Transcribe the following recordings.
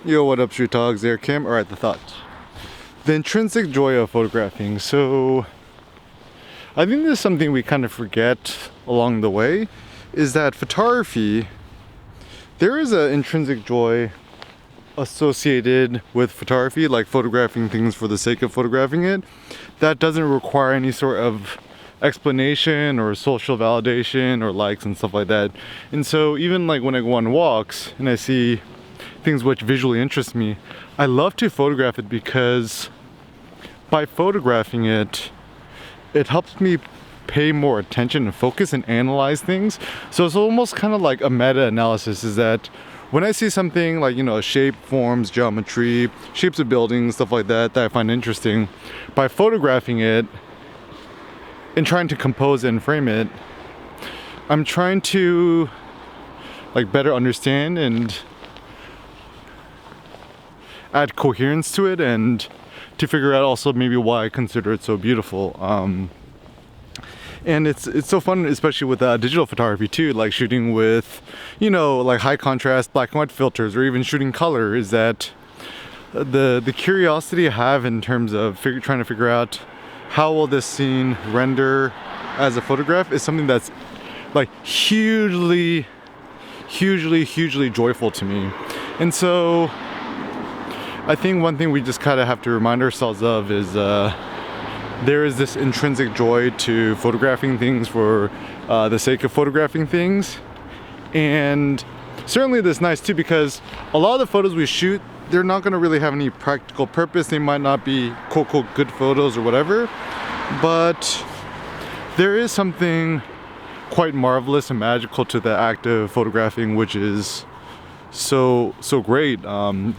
Yo, what up, Street Dogs? There, Kim. Alright, the thought. The intrinsic joy of photographing. So, I think there's something we kind of forget along the way, is that photography, there is an intrinsic joy associated with photography, like photographing things for the sake of photographing it, that doesn't require any sort of explanation or social validation or likes and stuff like that. And so even like when I go on walks and I see things which visually interest me, I love to photograph it, because by photographing it, it helps me pay more attention and focus and analyze things. So it's almost kind of like a meta-analysis, is that when I see something like, you know, shape, forms, geometry, shapes of buildings, stuff like that, that I find interesting, by photographing it and trying to compose it and frame it, I'm trying to like better understand and add coherence to it, and to figure out also maybe why I consider it so beautiful. And it's so fun, especially with digital photography too, like shooting with, you know, like high contrast black and white filters, or even shooting color, is that the curiosity I have in terms of trying to figure out how will this scene render as a photograph is something that's like hugely joyful to me. And so I think one thing we just kind of have to remind ourselves of is there is this intrinsic joy to photographing things for the sake of photographing things. And certainly that's nice too, because a lot of the photos we shoot, they're not going to really have any practical purpose. They might not be quote good photos or whatever, but there is something quite marvelous and magical to the act of photographing, which is so great.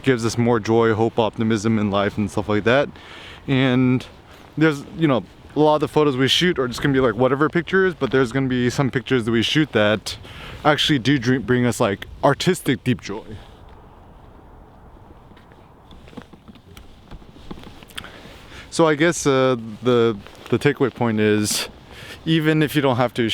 Gives us more joy, hope, optimism in life and stuff like that. And there's, you know, a lot of the photos we shoot are just gonna be like whatever pictures, but there's gonna be some pictures that we shoot that actually do bring us like artistic deep joy. So I guess the takeaway point is, even if you don't have to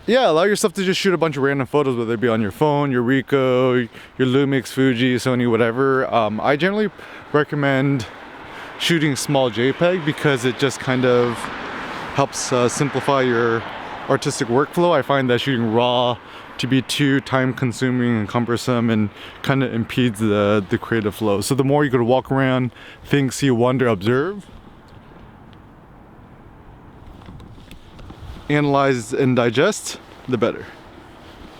allow yourself to just shoot a bunch of random photos, whether it be on your phone, your Ricoh, your Lumix, Fuji, Sony, whatever. I generally recommend shooting small JPEG, because it just kind of helps simplify your artistic workflow. I find that shooting RAW to be too time consuming and cumbersome, and kind of impedes the creative flow. So the more you could walk around, think, see, wonder, observe, analyze and digest, the better.